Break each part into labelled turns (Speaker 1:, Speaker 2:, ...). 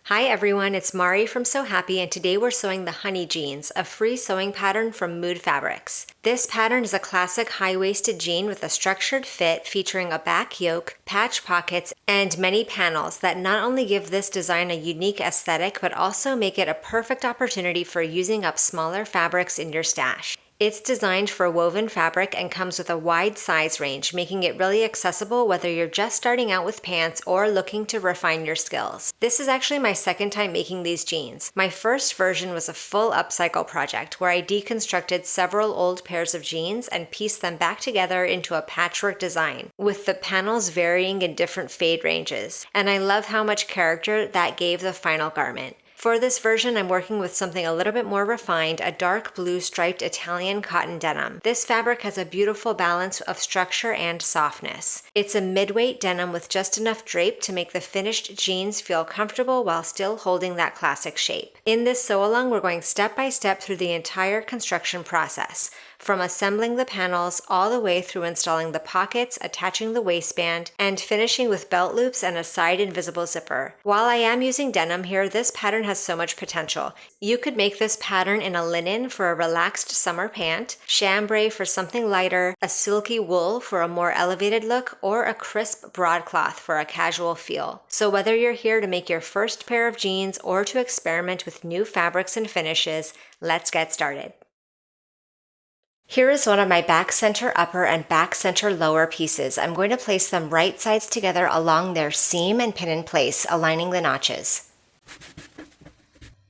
Speaker 1: Hi everyone, it's Mari from So Happy, and today we're sewing the Honey Jeans, a free sewing pattern from Mood Fabrics. This pattern is a classic high-waisted jean with a structured fit featuring a back yoke, patch pockets, and many panels that not only give this design a unique aesthetic but also make it a perfect opportunity for using up smaller fabrics in your stash. It's designed for woven fabric and comes with a wide size range, making it really accessible whether you're just starting out with pants or looking to refine your skills. This is actually my second time making these jeans. My first version was a full upcycle project where I deconstructed several old pairs of jeans and pieced them back together into a patchwork design, with the panels varying in different fade ranges. And I love how much character that gave the final garment. For this version, I'm working with something a little bit more refined, a dark blue striped Italian cotton denim. This fabric has a beautiful balance of structure and softness. It's a mid-weight denim with just enough drape to make the finished jeans feel comfortable while still holding that classic shape. In this sew-along, we're going step by step through the entire construction process, from assembling the panels all the way through installing the pockets, attaching the waistband, and finishing with belt loops and a side invisible zipper. While I am using denim here, this pattern has so much potential. You could make this pattern in a linen for a relaxed summer pant, chambray for something lighter, a silky wool for a more elevated look, or a crisp broadcloth for a casual feel. So whether you're here to make your first pair of jeans or to experiment with new fabrics and finishes, let's get started. Here is one of my back center upper and back center lower pieces. I'm going to place them right sides together along their seam and pin in place, aligning the notches.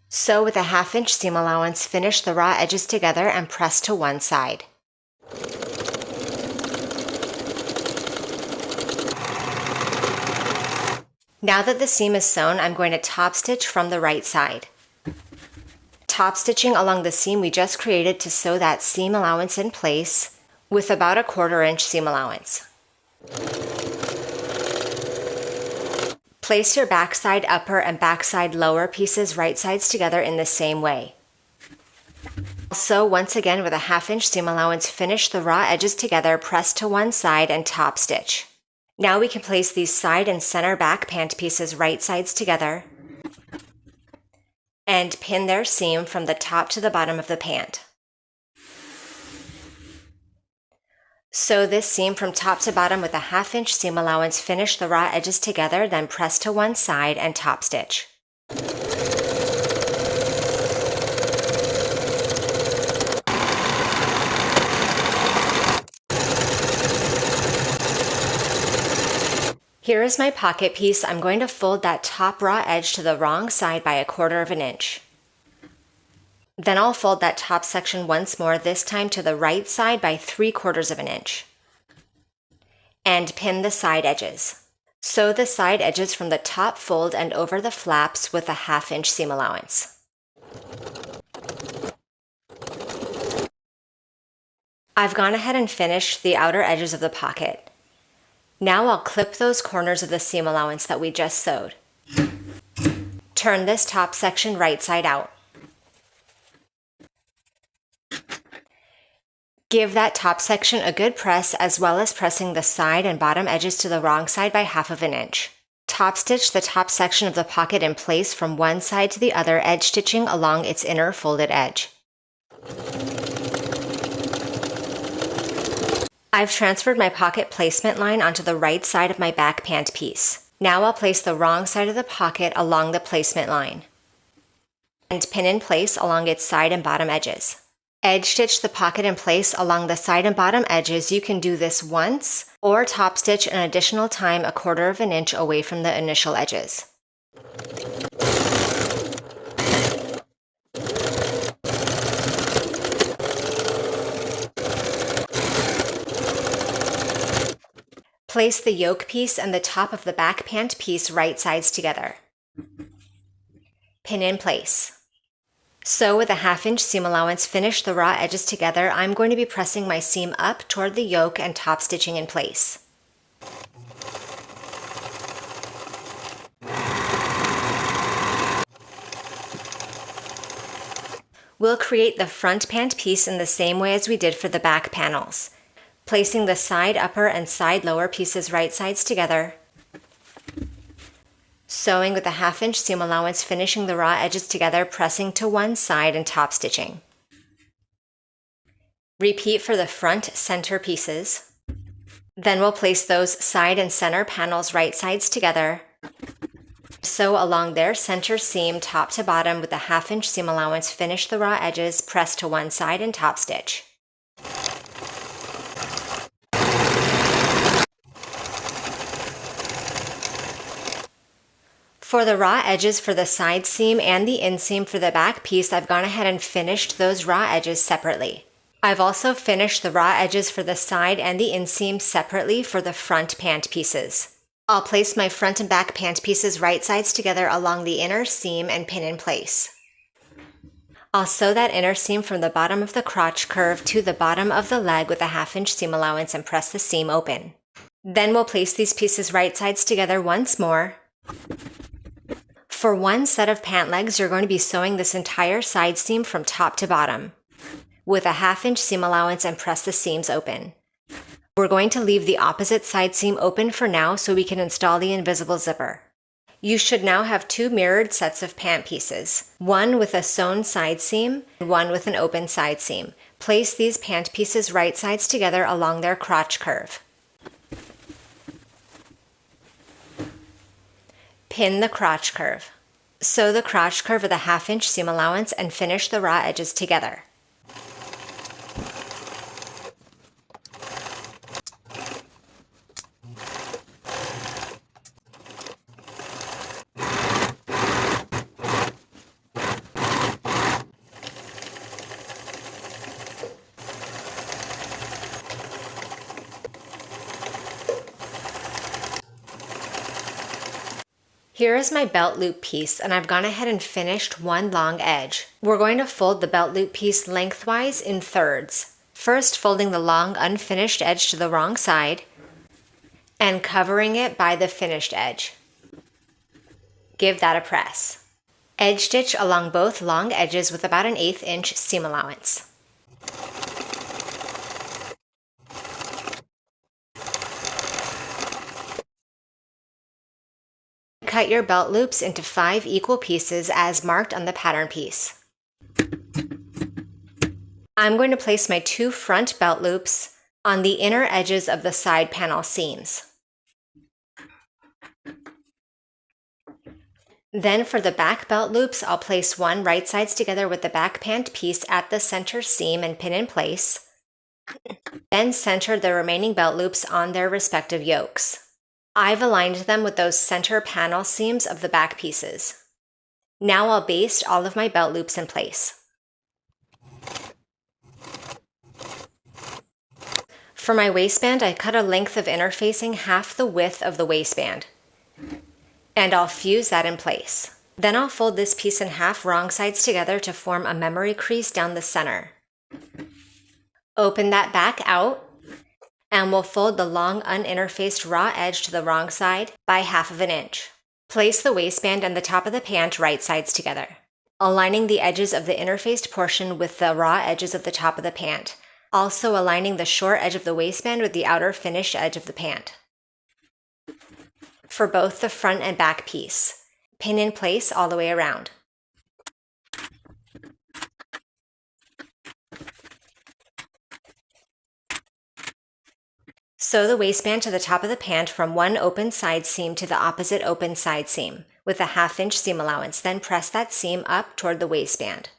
Speaker 1: Sew with a 1/2 inch seam allowance, finish the raw edges together and press to one side. Now that the seam is sewn, I'm going to top stitch from the right side. Top stitching along the seam we just created to sew that seam allowance in place with about a 1/4 inch seam allowance. Place your backside upper and backside lower pieces right sides together in the same way. Sew once again with a 1/2 inch seam allowance, finish the raw edges together, press to one side and top stitch. Now we can place these side and center back pant pieces right sides together and pin their seam from the top to the bottom of the pant. Sew this seam from top to bottom with a 1/2 inch seam allowance, finish the raw edges together, then press to one side and top stitch. Here is my pocket piece. I'm going to fold that top raw edge to the wrong side by a 1/4 inch. Then I'll fold that top section once more, this time to the right side by 3/4 inch. And pin the side edges. Sew the side edges from the top fold and over the flaps with a 1/2 inch seam allowance. I've gone ahead and finished the outer edges of the pocket. Now I'll clip those corners of the seam allowance that we just sewed. Turn this top section right side out. Give that top section a good press, as well as pressing the side and bottom edges to the wrong side by 1/2 inch. Top stitch the top section of the pocket in place from one side to the other, edge stitching along its inner folded edge. I've transferred my pocket placement line onto the right side of my back pant piece. Now I'll place the wrong side of the pocket along the placement line and pin in place along its side and bottom edges. Edge stitch the pocket in place along the side and bottom edges. You can do this once or top stitch an additional time a 1/4 inch away from the initial edges. Place the yoke piece and the top of the back pant piece right sides together. Pin in place. Sew with a 1/2 inch seam allowance, finish the raw edges together. I'm going to be pressing my seam up toward the yoke and top stitching in place. We'll create the front pant piece in the same way as we did for the back panels. Placing the side upper and side lower pieces right sides together, Sewing with a 1/2 inch seam allowance, finishing the raw edges together, pressing to one side and top stitching. Repeat for the front center pieces. Then we'll place those side and center panels right sides together. Sew along their center seam top to bottom with a 1/2 inch seam allowance, finish the raw edges, press to one side and top stitch. For the raw edges for the side seam and the inseam for the back piece, I've gone ahead and finished those raw edges separately. I've also finished the raw edges for the side and the inseam separately for the front pant pieces. I'll place my front and back pant pieces right sides together along the inner seam and pin in place. I'll sew that inner seam from the bottom of the crotch curve to the bottom of the leg with a 1/2 inch seam allowance and press the seam open. Then we'll place these pieces right sides together once more. For one set of pant legs, you're going to be sewing this entire side seam from top to bottom with a 1/2 inch seam allowance and press the seams open. We're going to leave the opposite side seam open for now so we can install the invisible zipper. You should now have 2 mirrored sets of pant pieces, one with a sewn side seam and one with an open side seam. Place these pant pieces right sides together along their crotch curve. Pin the crotch curve. Sew the crotch curve with a 1/2 inch seam allowance and finish the raw edges together. Here is my belt loop piece, and I've gone ahead and finished one long edge. We're going to fold the belt loop piece lengthwise in thirds. First, folding the long unfinished edge to the wrong side and covering it by the finished edge. Give that a press. Edge stitch along both long edges with about an 1/8 inch seam allowance. Cut your belt loops into 5 equal pieces as marked on the pattern piece. I'm going to place my 2 front belt loops on the inner edges of the side panel seams. Then for the back belt loops, I'll place one right sides together with the back pant piece at the center seam and pin in place. Then center the remaining belt loops on their respective yokes. I've aligned them with those center panel seams of the back pieces. Now I'll baste all of my belt loops in place. For my waistband, I cut a length of interfacing half the width of the waistband, and I'll fuse that in place. Then I'll fold this piece in half wrong sides together to form a memory crease down the center. Open that back out, and we'll fold the long uninterfaced raw edge to the wrong side by 1/2 inch. Place the waistband and the top of the pant right sides together, aligning the edges of the interfaced portion with the raw edges of the top of the pant, also aligning the short edge of the waistband with the outer finished edge of the pant. For both the front and back piece, pin in place all the way around. Sew the waistband to the top of the pant from one open side seam to the opposite open side seam with a 1/2 inch seam allowance, then press that seam up toward the waistband.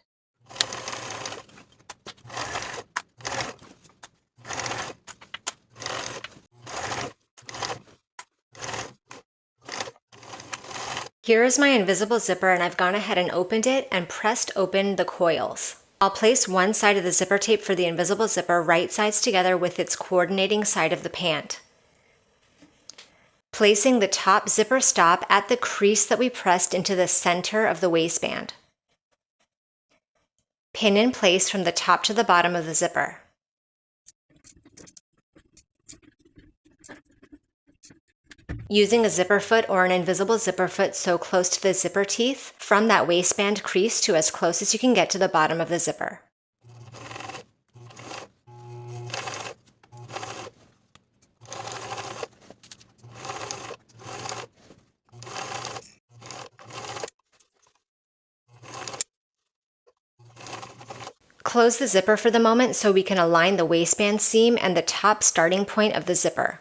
Speaker 1: Here is my invisible zipper, and I've gone ahead and opened it and pressed open the coils. I'll place one side of the zipper tape for the invisible zipper right sides together with its coordinating side of the pant. Placing the top zipper stop at the crease that we pressed into the center of the waistband. Pin in place from the top to the bottom of the zipper. Using a zipper foot or an invisible zipper foot, sew close to the zipper teeth from that waistband crease to as close as you can get to the bottom of the zipper. Close the zipper for the moment so we can align the waistband seam and the top starting point of the zipper.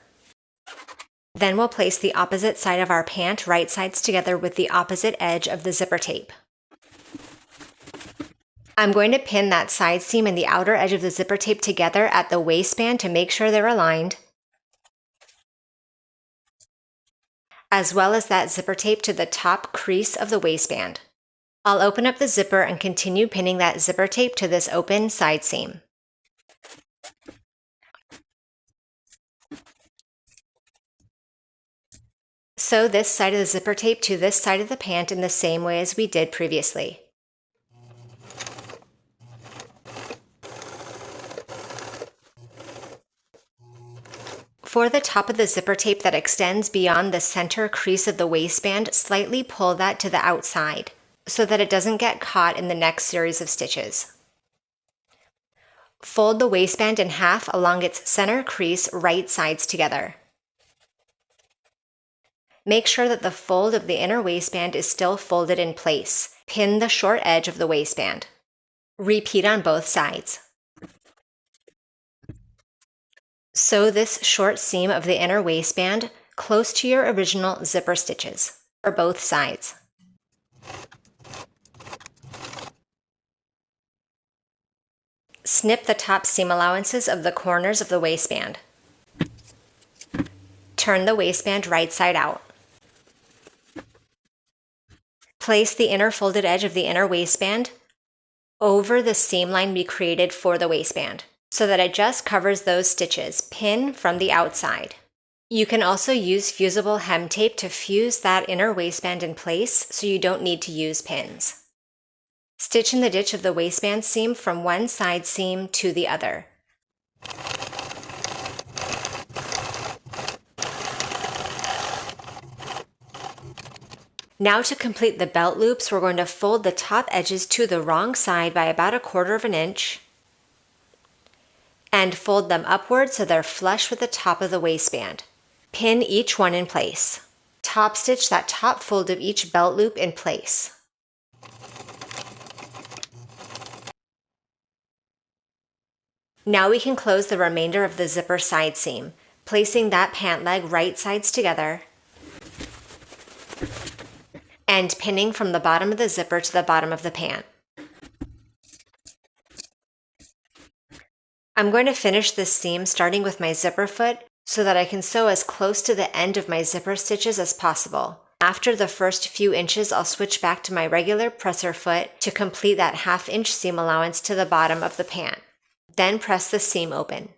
Speaker 1: Then we'll place the opposite side of our pant right sides together with the opposite edge of the zipper tape. I'm going to pin that side seam and the outer edge of the zipper tape together at the waistband to make sure they're aligned, as well as that zipper tape to the top crease of the waistband. I'll open up the zipper and continue pinning that zipper tape to this open side seam. Sew this side of the zipper tape to this side of the pant in the same way as we did previously. For the top of the zipper tape that extends beyond the center crease of the waistband, slightly pull that to the outside so that it doesn't get caught in the next series of stitches. Fold the waistband in half along its center crease right sides together. Make sure that the fold of the inner waistband is still folded in place. Pin the short edge of the waistband. Repeat on both sides. Sew this short seam of the inner waistband close to your original zipper stitches for both sides. Snip the top seam allowances of the corners of the waistband. Turn the waistband right side out. Place the inner folded edge of the inner waistband over the seam line we created for the waistband, so that it just covers those stitches. Pin from the outside. You can also use fusible hem tape to fuse that inner waistband in place so you don't need to use pins. Stitch in the ditch of the waistband seam from one side seam to the other. Now to complete the belt loops, we're going to fold the top edges to the wrong side by about 1/4 inch and fold them upward so they're flush with the top of the waistband. Pin each one in place. Top stitch that top fold of each belt loop in place. Now we can close the remainder of the zipper side seam, placing that pant leg right sides together and pinning from the bottom of the zipper to the bottom of the pant. I'm going to finish this seam starting with my zipper foot so that I can sew as close to the end of my zipper stitches as possible. After the first few inches, I'll switch back to my regular presser foot to complete that 1/2 inch seam allowance to the bottom of the pant. Then press the seam open.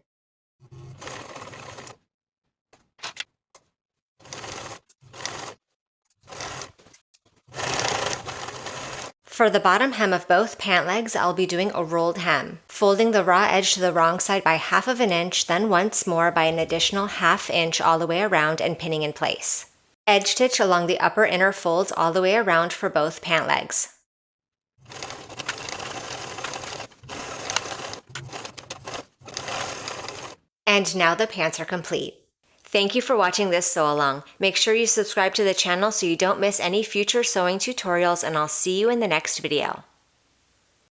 Speaker 1: For the bottom hem of both pant legs, I'll be doing a rolled hem, folding the raw edge to the wrong side by 1/2 inch, then once more by an additional 1/2 inch all the way around and pinning in place. Edge stitch along the upper inner folds all the way around for both pant legs. And now the pants are complete. Thank you for watching this sew along. Make sure you subscribe to the channel so you don't miss any future sewing tutorials, and I'll see you in the next video.